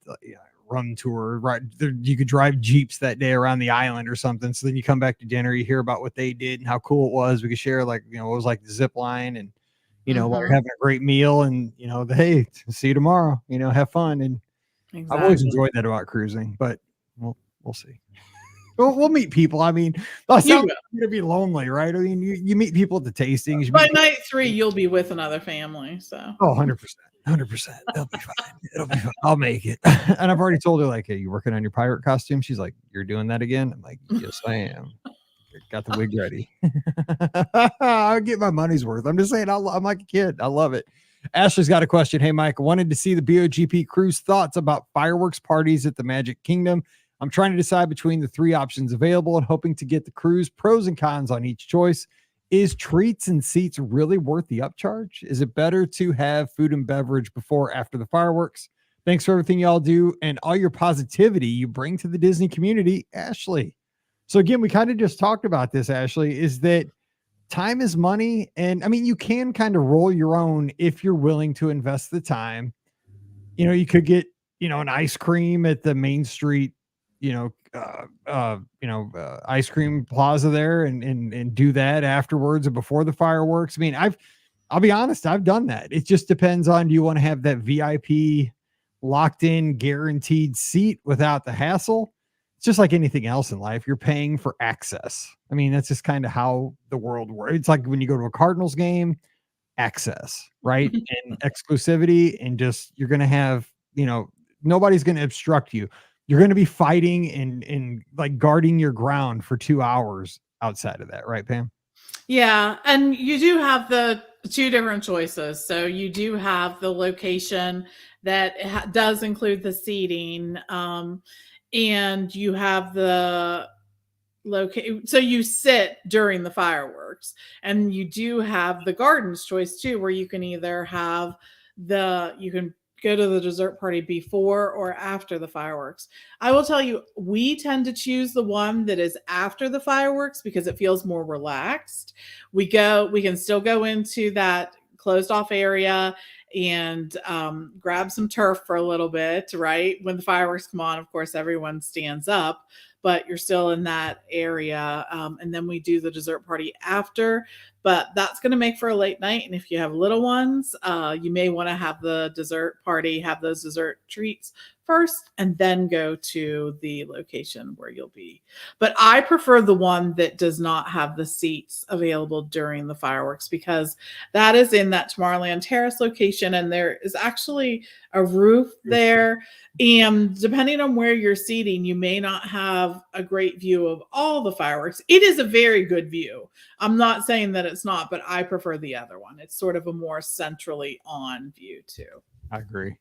run tour, right? You could drive Jeeps that day around the island or something. So then you come back to dinner, you hear about what they did and how cool it was. We could share like, what it was like the zip line, and, while you're having a great meal, and, hey, see you tomorrow, have fun. And exactly. I've always enjoyed that about cruising, but we'll see. We'll meet people. I mean, that's going to be lonely, right? I mean, you meet people at the tastings. By night 3, you'll be with another family. So 100%. 100%. It'll be fine. It'll be fine. I'll make it. And I've already told her, like, hey, you working on your pirate costume? She's like, you're doing that again? I'm like, yes, I am. Got the wig ready. I'll get my money's worth. I'm just saying, I'm like a kid. I love it. Ashley's got a question. Hey, Mike, wanted to see the BOGP crew's thoughts about fireworks parties at the Magic Kingdom. I'm trying to decide between the 3 options available and hoping to get the crew's pros and cons on each choice. Is treats and seats really worth the upcharge? Is it better to have food and beverage before or after the fireworks? Thanks for everything y'all do and all your positivity you bring to the Disney community, Ashley. So again, we kind of just talked about this, Ashley, is that time is money. And I mean, you can kind of roll your own if you're willing to invest the time. You could get, an ice cream at the Main Street, ice cream plaza there and do that afterwards or before the fireworks. I mean, I'll be honest, I've done that. It just depends on, do you want to have that VIP locked in guaranteed seat without the hassle? It's just like anything else in life. You're paying for access. I mean, that's just kind of how the world works. It's like when you go to a Cardinals game, access, right? And exclusivity, and just, you're going to have, nobody's going to obstruct you. You're going to be fighting and like guarding your ground for 2 hours outside of that. Right, Pam? Yeah. And you do have the 2 different choices. So you do have the location that does include the seating. And you have the so you sit during the fireworks, and you do have the gardens choice too, where you can either have you can go to the dessert party before or after the fireworks. I will tell you, we tend to choose the one that is after the fireworks because it feels more relaxed. We can still go into that closed off area and grab some turf for a little bit, right? When the fireworks come on, of course, everyone stands up, but you're still in that area. And then we do the dessert party after, but that's going to make for a late night. And if you have little ones, you may want to have the dessert party, have those dessert treats first, and then go to the location where you'll be. But I prefer the one that does not have the seats available during the fireworks, because that is in that Tomorrowland Terrace location, and there is actually a roof there. And depending on where you're seating, you may not have a great view of all the fireworks. It is a very good view. I'm not saying that it's not, but I prefer the other one. It's sort of a more centrally on view too. I agree.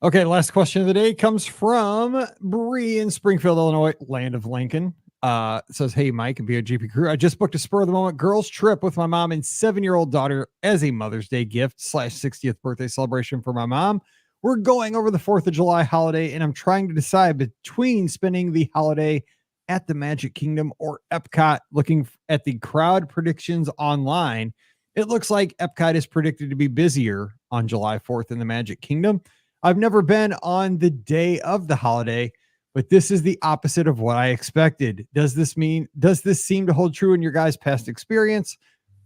Okay, last question of the day comes from Bree in Springfield, Illinois, land of Lincoln. It says, hey, Mike and BOGP crew, I just booked a spur of the moment girls trip with my mom and 7-year-old daughter as a Mother's Day gift / 60th birthday celebration for my mom. We're going over the 4th of July holiday, and I'm trying to decide between spending the holiday at the Magic Kingdom or Epcot. Looking at the crowd predictions online, it looks like Epcot is predicted to be busier on July 4th in the Magic Kingdom. I've never been on the day of the holiday, but this is the opposite of what I expected. Does this seem to hold true in your guys' past experience?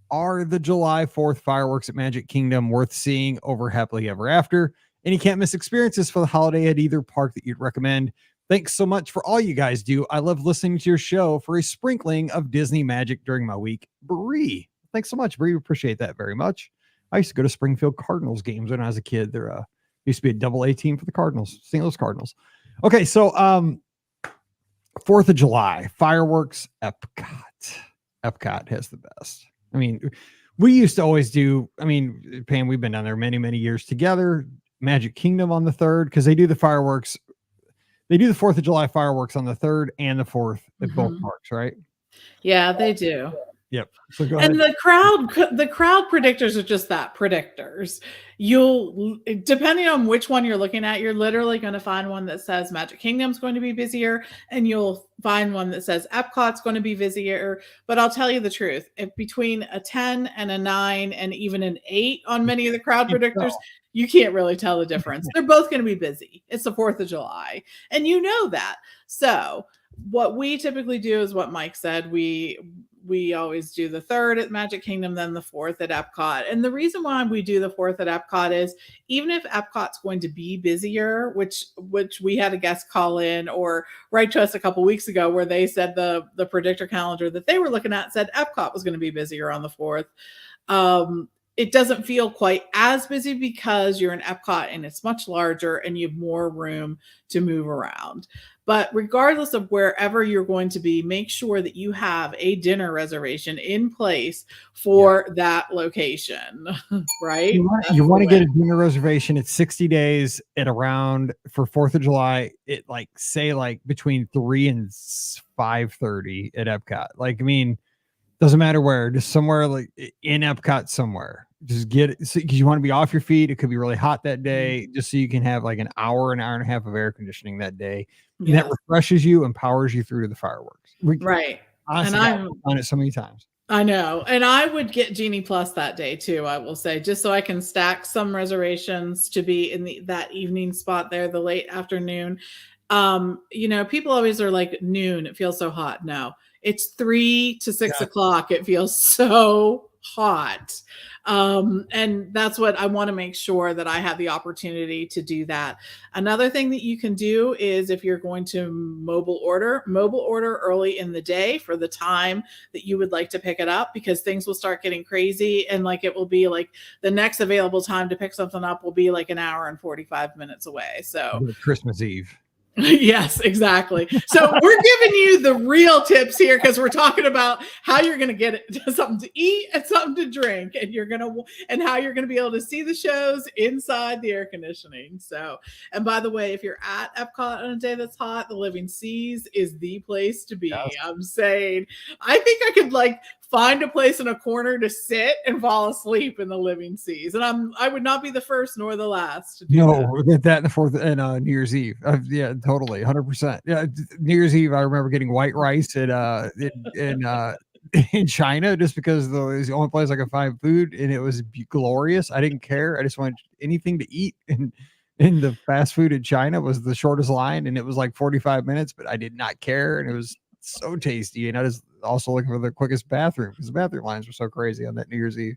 Are the July 4th fireworks at Magic Kingdom worth seeing over Happily Ever After? Any can't miss experiences for the holiday at either park that you'd recommend? Thanks so much for all you guys do. I love listening to your show for a sprinkling of Disney magic during my week. Bree, thanks so much, Bree. Appreciate that very much. I used to go to Springfield Cardinals games when I was a kid. There used to be a AA team for the Cardinals, St. Louis Cardinals. Okay, so 4th of July, fireworks, Epcot. Epcot has the best. I mean, we used to always do, Pam, we've been down there many, many years together. Magic Kingdom on the 3rd, because they do the fireworks. They do the 4th of July fireworks on the 3rd and the 4th at both parks, right? Yeah, they do. Yep. So go ahead. And the crowd predictors are just that, predictors. You'll, depending on which one you're looking at, you're literally going to find one that says Magic Kingdom's going to be busier, and you'll find one that says Epcot's going to be busier. But I'll tell you the truth, if between a 10 and a 9 and even an 8 on many of the crowd predictors, you can't really tell the difference. They're both going to be busy. It's the 4th of July, and you know that. So what we typically do is what Mike said. We always do the 3rd at Magic Kingdom, then the 4th at Epcot. And the reason why we do the 4th at Epcot is, even if Epcot's going to be busier, which we had a guest call in or write to us a couple weeks ago where they said the predictor calendar that they were looking at said Epcot was going to be busier on the 4th. it doesn't feel quite as busy because you're in Epcot and it's much larger and you have more room to move around. But regardless of wherever you're going to be, make sure that you have a dinner reservation in place Yeah. for that location, right? You That's the want to way. get a dinner reservation at 60 days at around for 4th of July. It like say like between 3 and 5:30 at Epcot. Like, I mean, doesn't matter where, just somewhere like in Epcot somewhere. Just get it because you want to be off your feet. It could be really hot that Mhm. day, just so you can have like an hour and a half of air conditioning that day. And that Yes, refreshes you and powers you through to the fireworks. right. And Honestly, God, I'm I've done it so many times. I know, and I would get Genie Plus that day too, I will say, just so I can stack some reservations to be in that evening spot there, the late afternoon. People always are like, "Noon, it feels so hot." No, it's 3 to 6 Yeah. o'clock, it feels so hot. And that's what I wanna make sure that I have the opportunity to do that. Another thing that you can do is if you're going to mobile order early in the day for the time that you would like to pick it up, because things will start getting crazy, and like it will be like the next available time to pick something up will be like an hour and 45 minutes away. So Christmas Eve. yes, exactly. So we're giving you the real tips here because we're talking about how you're going to get something to eat and something to drink, and how you're going to be able to see the shows inside the air conditioning. So, and by the way, if you're at Epcot on a day that's hot, the Living Seas is the place to be. Yes. I'm saying, I think I could like find a place in a corner to sit and fall asleep in the Living Seas, and I would not be the first nor the last to do that. No, we get that in the 4th and New Year's Eve. Yeah, totally, 100%. Yeah, New Year's Eve, I remember getting white rice at in China just because it was the only place I could find food, and it was glorious. I didn't care. I just wanted anything to eat, and the fast food in China was the shortest line, and it was like 45 minutes, but I did not care, and it was so tasty. And I was also looking for the quickest bathroom because the bathroom lines were so crazy on that New Year's Eve.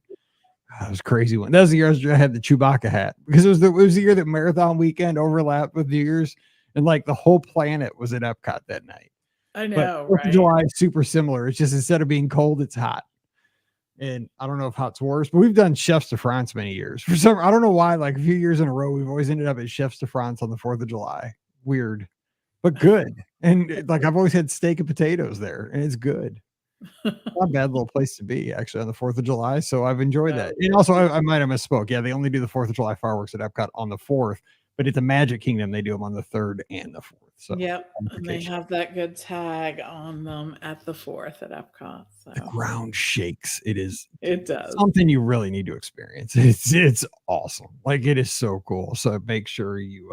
That was a crazy one. That was the year I had the Chewbacca hat because it was the year that Marathon Weekend overlapped with New Year's, and like the whole planet was at Epcot that night. I But know, 4th of right? July is super similar. It's just instead of being cold, it's hot. And I don't know if hot's worse, but we've done Chefs de France many years. For some, I don't know why, like a few years in a row, we've always ended up at Chefs de France on the 4th of July. Weird, but good. And like I've always had steak and potatoes there, and it's good. Not a bad little place to be actually on the 4th of July. So I've enjoyed that. And also I might have misspoke. Yeah, they only do the 4th of July fireworks at Epcot on the 4th, but at the Magic Kingdom, they do them on the 3rd and the 4th. So Yep, and they have that good tag on them at the 4th at Epcot, the so ground shakes. It is it does. something you really need to experience. It's awesome. Like it is so cool. So make sure you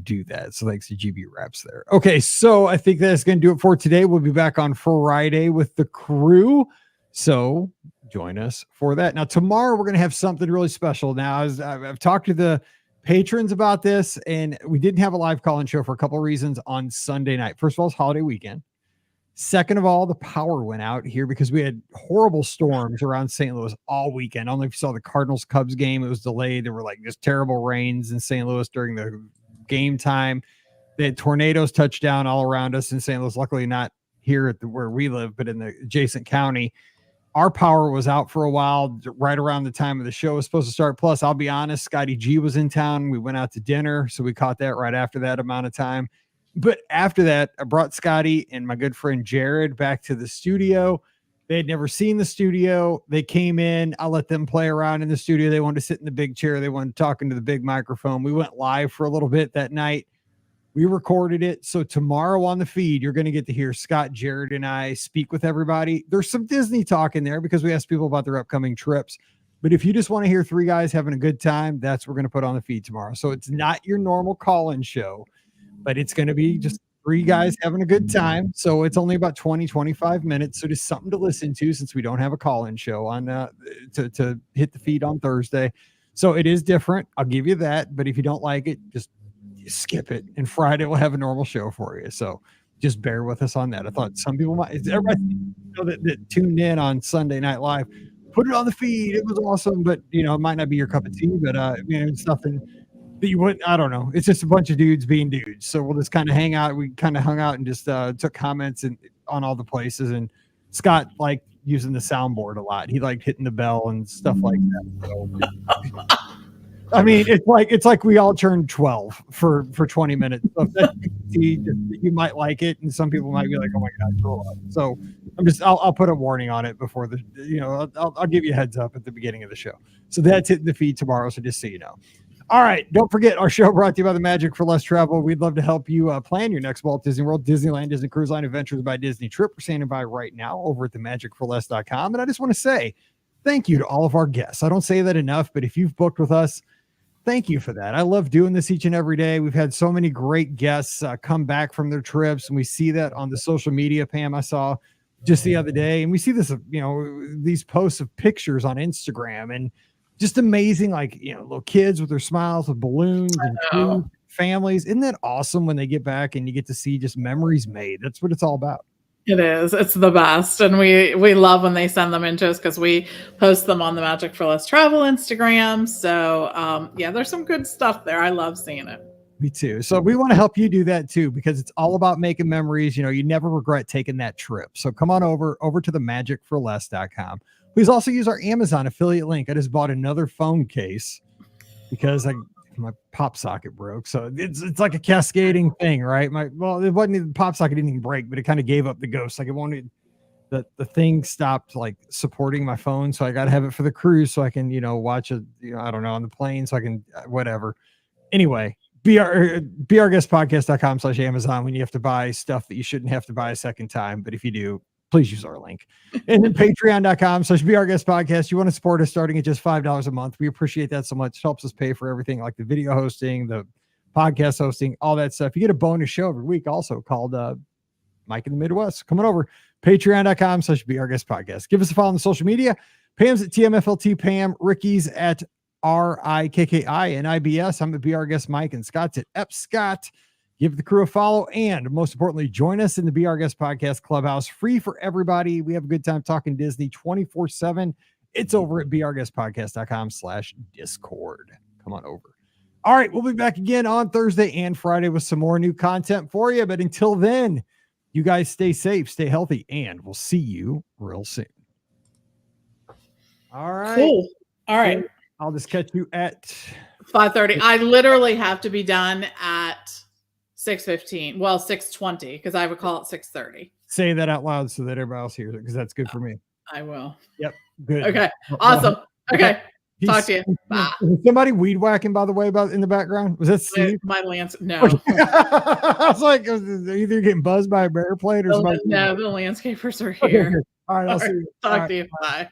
do that. So thanks to GB Wraps there. Okay, so I think that's gonna do it for today. We'll be back on Friday with the crew. So join us for that. Now tomorrow we're gonna have something really special. Now as I've talked to the patrons about this, and we didn't have a live call-in show for a couple of reasons on Sunday night. First of all, it's holiday weekend. Second of all, the power went out here because we had horrible storms around St. Louis all weekend. I don't know if you saw the Cardinals Cubs game. It was delayed. There were like just terrible rains in St. Louis during the game time. They had tornadoes touch down all around us in St. Louis. Luckily, not here at where we live, but in the adjacent county. Our power was out for a while, right around the time of the show was supposed to start. Plus, I'll be honest, Scotty G was in town. We went out to dinner, so we caught that right after that amount of time. But after that, I brought Scotty and my good friend Jared back to the studio. They had never seen the studio. They came in. I let them play around in the studio. They wanted to sit in the big chair. They wanted to talk into the big microphone. We went live for a little bit that night. We recorded it. So tomorrow on the feed, you're going to get to hear Scott, Jared, and I speak with everybody. There's some Disney talk in there because we asked people about their upcoming trips. But if you just want to hear three guys having a good time, that's what we're going to put on the feed tomorrow. So it's not your normal call-in show, but it's going to be just three guys having a good time. So it's only about 20, 25 minutes. So just something to listen to since we don't have a call-in show on to hit the feed on Thursday. So it is different. I'll give you that. But if you don't like it, just skip it. And Friday we'll have a normal show for you. So just bear with us on that. I thought some people might, everybody that tuned in on Sunday Night Live, put it on the feed. It was awesome, but it might not be your cup of tea, but it's nothing that you wouldn't, I don't know. It's just a bunch of dudes being dudes. So we'll just kind of hang out. We kind of hung out and just took comments on all the places. And Scott liked using the soundboard a lot. He liked hitting the bell and stuff like that. So, I mean, it's like we all turned 12 for 20 minutes. So if that's you might like it, and some people might be like, "Oh my god, grow up." So I'll put a warning on it before I'll give you a heads up at the beginning of the show. So that's hitting the feed tomorrow. So just so you know. All right, don't forget our show brought to you by the Magic for Less Travel. We'd love to help you plan your next Walt Disney World, Disneyland, Disney Cruise Line Adventures by Disney trip. We're standing by right now over at themagicforless.com. And I just want to say thank you to all of our guests. I don't say that enough, but if you've booked with us, thank you for that. I love doing this each and every day. We've had so many great guests come back from their trips, and we see that on the social media, Pam, I saw just the other day. And we see this, these posts of pictures on Instagram, and just amazing, little kids with their smiles, with balloons and food, families. Isn't that awesome when they get back and you get to see just memories made? That's what it's all about. It is. It's the best. And we love when they send them into us because we post them on the Magic for Less Travel Instagram. So there's some good stuff there. I love seeing it. Me too. So we want to help you do that too, because it's all about making memories. You never regret taking that trip. So come on over to the magicforless.com. Please also use our Amazon affiliate link. I just bought another phone case because my pop socket broke. So it's like a cascading thing, right? It wasn't the pop socket didn't even break, but it kind of gave up the ghost. Like it wanted the thing stopped supporting my phone. So I got to have it for the cruise so I can, watch it, I don't know, on the plane so I can, whatever. Anyway, beourguestpodcast.com/Amazon when you have to buy stuff that you shouldn't have to buy a second time. But if you do, please use our link. And then patreon.com/beourguestpodcast. You want to support us starting at just $5 a month. We appreciate that so much. It helps us pay for everything like the video hosting, the podcast hosting, all that stuff. You get a bonus show every week also called Mike in the Midwest. Come on over. Patreon.com/beourguestpodcast. Give us a follow on the social media. Pam's at TMFLT Pam. Ricky's at RIKKI&IBS. I'm at Be Our Guest Mike, and Scott's at Ep Scott. Give the crew a follow, and most importantly, join us in the Be Our Guest Podcast Clubhouse, free for everybody. We have a good time talking Disney 24/7. It's over at beourguestpodcast.com/Discord. Come on over. All right, we'll be back again on Thursday and Friday with some more new content for you. But until then, you guys stay safe, stay healthy, and we'll see you real soon. All right. Cool. All right. I'll just catch you at 5:30. I literally have to be done at 6:15. Well, 6:20 because I would call it 6:30. Say that out loud so that everybody else hears it, because that's good for me. I will. Yep. Good. Okay. Awesome. Okay. Talk to you. Bye. Somebody weed whacking, by the way, in the background. Was that Steve? My lance? No. I was like, either getting buzzed by a airplane or something. No, the landscapers are here. All right. I'll see you. Talk to you. Bye.